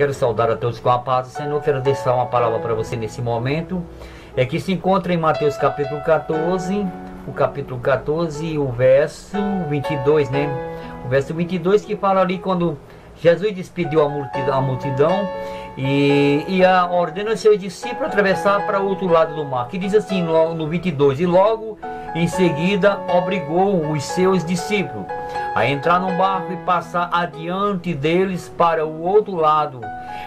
Quero saudar a todos com a paz do Senhor. Quero deixar uma palavra para você nesse momento, que se encontra em Mateus capítulo 14, o capítulo 14, o verso 22, né? O verso 22 que fala ali quando Jesus despediu a multidão e ordena aos seus discípulos atravessar para o outro lado do mar, que diz assim no 22, e logo em seguida obrigou os seus discípulos a entrar num barco e passar adiante deles para o outro lado,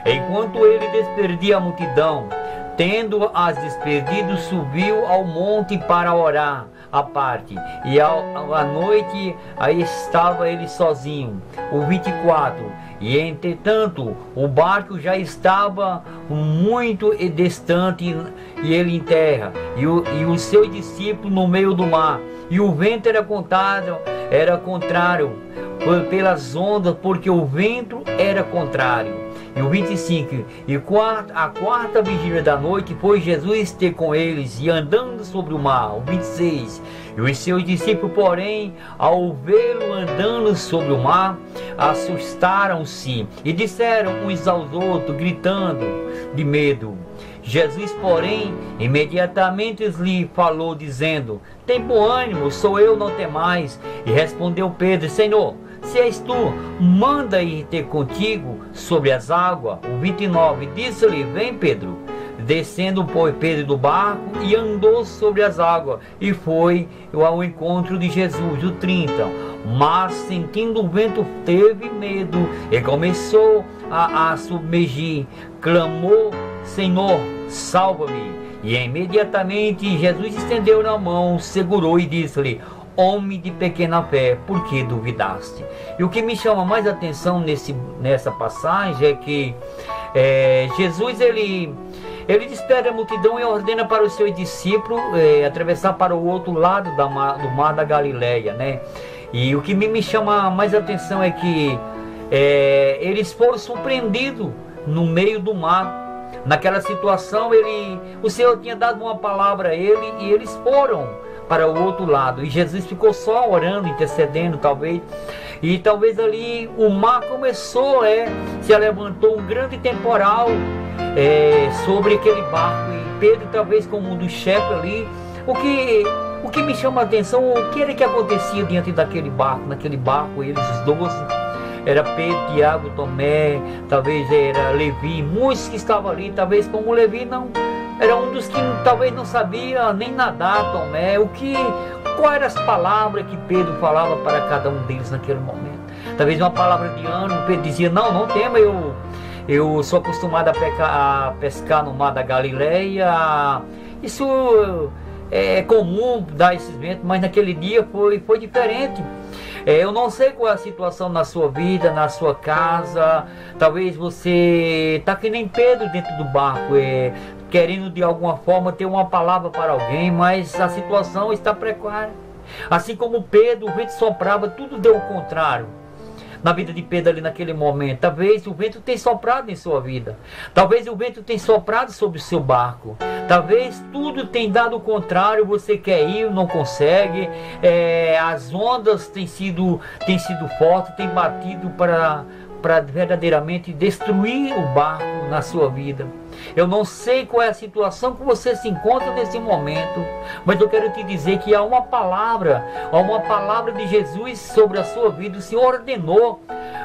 enquanto ele despedia a multidão. Tendo-as despedido, subiu ao monte para orar à parte, e à noite aí estava ele sozinho. O 24, e entretanto o barco já estava muito distante, e ele em terra, e o seu discípulo no meio do mar, e o vento era contrário pelas ondas, porque o vento era contrário. E o 25, a quarta vigília da noite foi Jesus ter com eles, e andando sobre o mar. O 26, e os seus discípulos, porém, ao vê-lo andando sobre o mar, assustaram-se e disseram uns aos outros, gritando de medo. Jesus, porém, imediatamente lhe falou, dizendo: tem bom ânimo, sou eu, não temais. E respondeu Pedro: Senhor, se és tu, manda ir ter contigo sobre as águas. O 29, disse-lhe: vem, Pedro. Descendo, pois, Pedro do barco e andou sobre as águas, e foi ao encontro de Jesus. O 30, mas sentindo o vento teve medo e começou a submergir, clamou: Senhor, salva-me. E imediatamente Jesus estendeu a mão, segurou e disse-lhe: homem de pequena fé, por que duvidaste? E o que me chama mais atenção nessa passagem é que Jesus ele despede a multidão e ordena para os seus discípulos atravessar para o outro lado do mar da Galileia, né? E o que me chama mais atenção é que eles foram surpreendidos no meio do mar. Naquela situação, o Senhor tinha dado uma palavra a ele e eles foram para o outro lado. E Jesus ficou só orando, intercedendo, talvez. E talvez ali o mar começou, se levantou um grande temporal sobre aquele barco. E Pedro, talvez como um dos chefes ali, o que me chama a atenção, o que era que acontecia diante daquele barco? Naquele barco, eles, os 12, era Pedro, Tiago, Tomé, talvez era Levi, muitos que estavam ali, talvez como Levi não, era um dos que talvez não sabia nem nadar, Tomé, quais eram as palavras que Pedro falava para cada um deles naquele momento. Talvez uma palavra de ânimo. Pedro dizia: não tema, eu sou acostumado a pescar no mar da Galileia, isso é comum dar esses ventos, mas naquele dia foi diferente. Eu não sei qual é a situação na sua vida, na sua casa. Talvez você está que nem Pedro dentro do barco, querendo de alguma forma ter uma palavra para alguém, mas a situação está precária. Assim como Pedro, o vento soprava, tudo deu o contrário na vida de Pedro ali naquele momento. Talvez o vento tenha soprado em sua vida. Talvez o vento tenha soprado sobre o seu barco. Talvez tudo tenha dado o contrário. Você quer ir, não consegue. As ondas têm sido fortes, têm batido para verdadeiramente destruir o barco na sua vida. Eu não sei qual é a situação que você se encontra nesse momento, mas eu quero te dizer que há uma palavra de Jesus sobre a sua vida. O Senhor ordenou,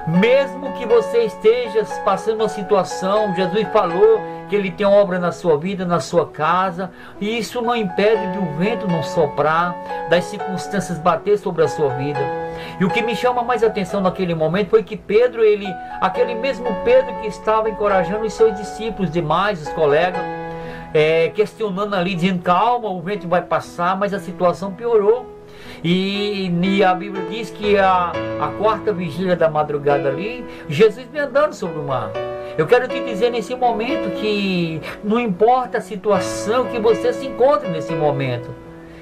mesmo que você esteja passando uma situação, Jesus falou que Ele tem obra na sua vida, na sua casa, e isso não impede de o vento não soprar, das circunstâncias bater sobre a sua vida. E o que me chama mais atenção naquele momento foi que Pedro, aquele mesmo Pedro que estava encorajando os seus discípulos demais, os colegas, questionando ali, dizendo: calma, o vento vai passar, mas a situação piorou. E a Bíblia diz que a quarta vigília da madrugada ali, Jesus vem andando sobre o mar. Eu quero te dizer nesse momento que não importa a situação que você se encontra nesse momento,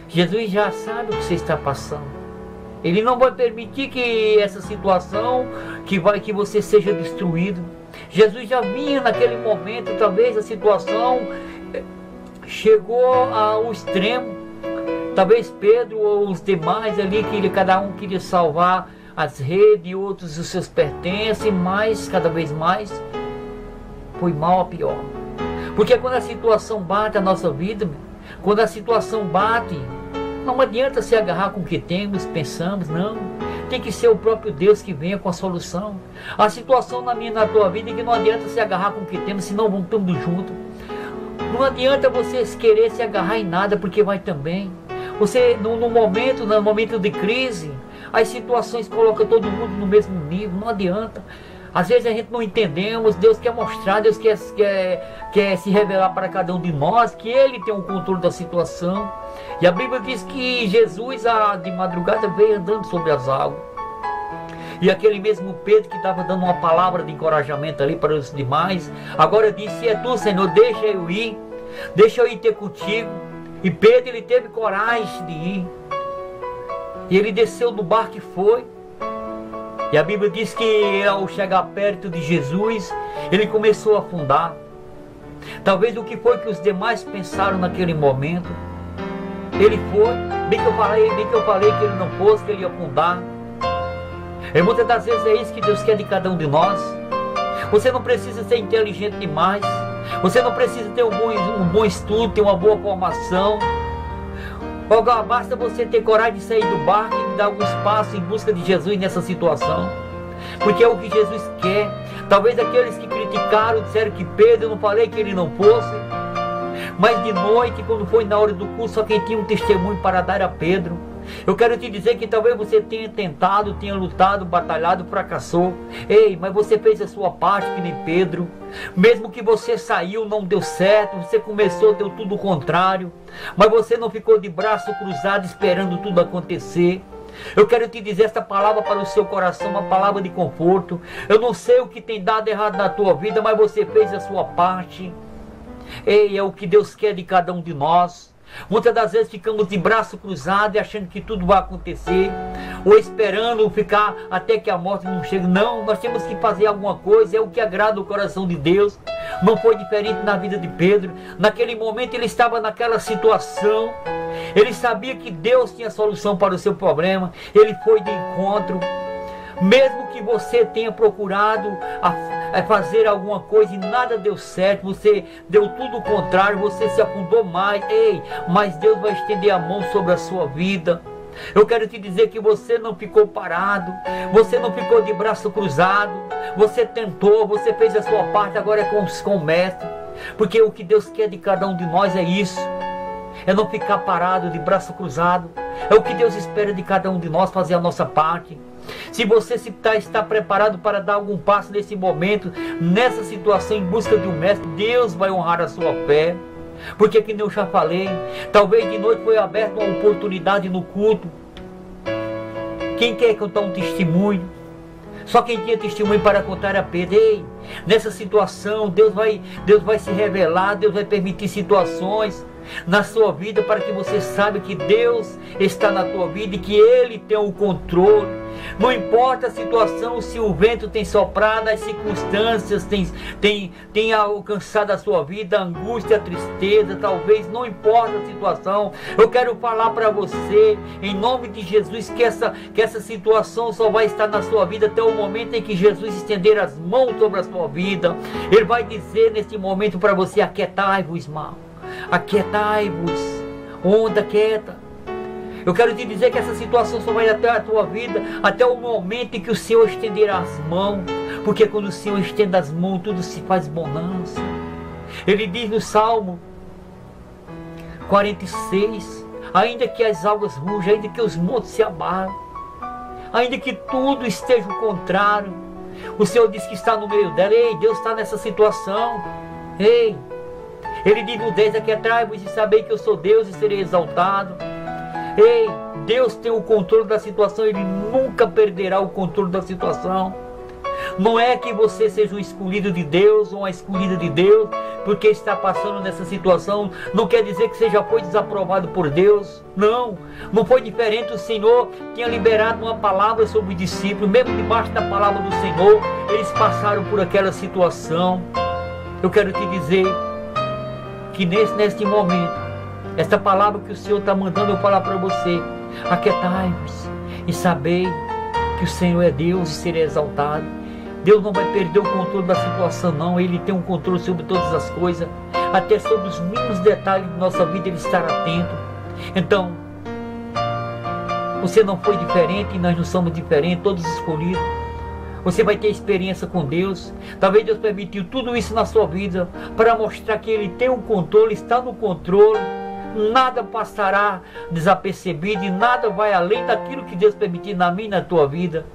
Jesus já sabe o que você está passando. Ele não vai permitir que essa situação que você seja destruído. Jesus já vinha naquele momento, talvez a situação chegou ao extremo. Talvez Pedro ou os demais ali, cada um queria salvar as redes, outros os seus pertences, mas cada vez mais foi mal a pior. Porque quando a situação bate a nossa vida, quando a situação bate, não adianta se agarrar com o que temos, pensamos, não. Tem que ser o próprio Deus que venha com a solução. A situação na minha e na tua vida é que não adianta se agarrar com o que temos, senão vamos tudo junto. Não adianta você querer se agarrar em nada, porque vai também. Você, no momento de crise, as situações colocam todo mundo no mesmo nível, não adianta. Às vezes a gente não entendemos, Deus quer mostrar, Deus quer se revelar para cada um de nós, que Ele tem o controle da situação. E a Bíblia diz que Jesus, de madrugada, veio andando sobre as águas. E aquele mesmo Pedro que estava dando uma palavra de encorajamento ali para os demais, agora disse: é tu, Senhor, deixa eu ir ter contigo. E Pedro, ele teve coragem de ir. E ele desceu do barco e foi. E a Bíblia diz que ao chegar perto de Jesus, ele começou a afundar. Talvez o que foi que os demais pensaram naquele momento. Ele foi, bem que eu falei que ele não fosse, que ele ia afundar. E muitas das vezes é isso que Deus quer de cada um de nós. Você não precisa ser inteligente demais. Você não precisa ter um bom estudo, ter uma boa formação. Basta você ter coragem de sair do barco e dar alguns passos em busca de Jesus nessa situação. Porque é o que Jesus quer. Talvez aqueles que criticaram, disseram que Pedro, eu não falei que ele não fosse. Mas de noite, quando foi na hora do culto, só quem tinha um testemunho para dar a Pedro. Eu quero te dizer que talvez você tenha tentado, tenha lutado, batalhado, fracassou. Ei, mas você fez a sua parte que nem Pedro. Mesmo que você saiu, não deu certo, você começou, deu tudo o contrário. Mas você não ficou de braço cruzado esperando tudo acontecer. Eu quero te dizer esta palavra para o seu coração, uma palavra de conforto. Eu não sei o que tem dado errado na tua vida, mas você fez a sua parte. Ei, é o que Deus quer de cada um de nós. Muitas das vezes ficamos de braço cruzado e achando que tudo vai acontecer, ou esperando ficar até que a morte não chegue. Não, nós temos que fazer alguma coisa, é o que agrada o coração de Deus. Não foi diferente na vida de Pedro. Naquele momento ele estava naquela situação, ele sabia que Deus tinha solução para o seu problema, ele foi de encontro. Mesmo que você tenha procurado fazer alguma coisa e nada deu certo, você deu tudo o contrário, você se afundou mais, ei, mas Deus vai estender a mão sobre a sua vida. Eu quero te dizer que você não ficou parado, você não ficou de braço cruzado, você tentou, você fez a sua parte, agora é com o mestre. Porque o que Deus quer de cada um de nós é isso, é não ficar parado de braço cruzado. É o que Deus espera de cada um de nós, fazer a nossa parte. Se você está preparado para dar algum passo nesse momento, nessa situação, em busca de um mestre, Deus vai honrar a sua fé. Porque, como eu já falei, talvez de noite foi aberta uma oportunidade no culto. Quem quer contar um testemunho? Só quem tinha testemunho para contar a Pedro. Ei, nessa situação, Deus vai se revelar, Deus vai permitir situações na sua vida para que você saiba que Deus está na tua vida e que Ele tem o controle. Não importa a situação, se o vento tem soprado, as circunstâncias tem alcançado a sua vida, a angústia, a tristeza, talvez, não importa a situação. Eu quero falar para você, em nome de Jesus, que essa situação só vai estar na sua vida até o momento em que Jesus estender as mãos sobre a sua vida. Ele vai dizer nesse momento para você: aquietai-vos, mal. Aquietai-vos, onda quieta. Eu quero te dizer que essa situação só vai até a tua vida até o momento em que o Senhor estender as mãos. Porque quando o Senhor estende as mãos, tudo se faz bonança. Ele diz no Salmo 46: ainda que as águas rujam, ainda que os montes se abalem, ainda que tudo esteja ao contrário, o Senhor diz que está no meio dela. Ei, Deus está nessa situação. Ei, Ele diz no 10: aquietai-vos e sabei que eu sou Deus e serei exaltado. Ei, Deus tem o controle da situação, Ele nunca perderá o controle da situação. Não é que você seja um escolhido de Deus ou uma escolhida de Deus porque está passando nessa situação, não quer dizer que você já foi desaprovado por Deus. Não, não foi diferente. O Senhor tinha liberado uma palavra sobre os discípulos, mesmo debaixo da palavra do Senhor, eles passaram por aquela situação. Eu quero te dizer que neste momento, esta palavra que o Senhor está mandando eu falar para você: aquietai-vos e sabei que o Senhor é Deus e será exaltado. Deus não vai perder o controle da situação, não. Ele tem um controle sobre todas as coisas, até sobre os mínimos detalhes de nossa vida Ele estará atento. Então, você não foi diferente e nós não somos diferentes, todos escolhidos. Você vai ter experiência com Deus. Talvez Deus permitiu tudo isso na sua vida para mostrar que Ele tem um controle, está no controle. Nada passará desapercebido e nada vai além daquilo que Deus permitir na minha e na tua vida.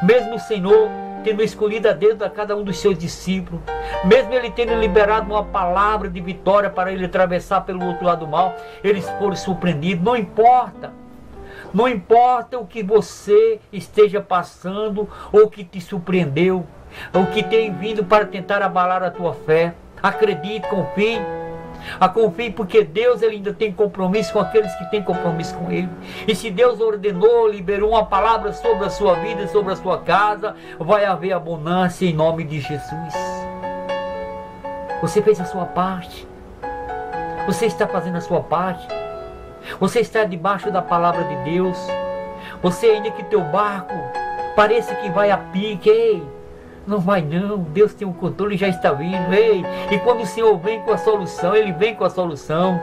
Mesmo o Senhor tendo escolhido a Deus a cada um dos seus discípulos, mesmo Ele tendo liberado uma palavra de vitória para ele atravessar pelo outro lado do mal, eles foram surpreendidos. Não importa. Não importa o que você esteja passando, ou que te surpreendeu, ou que tem vindo para tentar abalar a tua fé. Acredite, confie. Confie, porque Deus ele ainda tem compromisso com aqueles que têm compromisso com Ele. E se Deus ordenou, liberou uma palavra sobre a sua vida, sobre a sua casa, vai haver abundância em nome de Jesus. Você fez a sua parte. Você está fazendo a sua parte. Você está debaixo da palavra de Deus. Você, ainda que teu barco pareça que vai a pique, ei, não vai não, Deus tem um controle e já está vindo, ei. E quando o Senhor vem com a solução, Ele vem com a solução.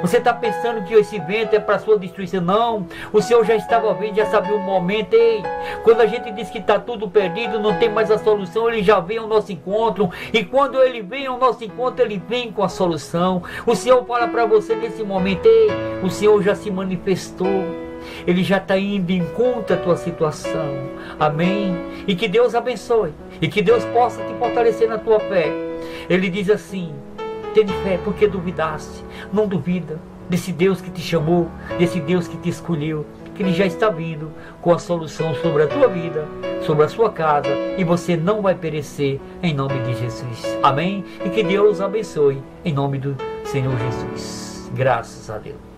Você está pensando que esse vento é para a sua destruição? Não, o Senhor já estava vendo, já sabia o momento, ei. Quando a gente diz que está tudo perdido, não tem mais a solução, Ele já vem ao nosso encontro. E quando Ele vem ao nosso encontro, Ele vem com a solução. O Senhor fala para você nesse momento, ei, o Senhor já se manifestou. Ele já está indo em conta a tua situação. Amém? E que Deus abençoe. E que Deus possa te fortalecer na tua fé. Ele diz assim: tem fé, porque duvidaste. Não duvida desse Deus que te chamou, desse Deus que te escolheu, que Ele já está vindo com a solução sobre a tua vida, sobre a sua casa, e você não vai perecer em nome de Jesus. Amém? E que Deus abençoe em nome do Senhor Jesus. Graças a Deus.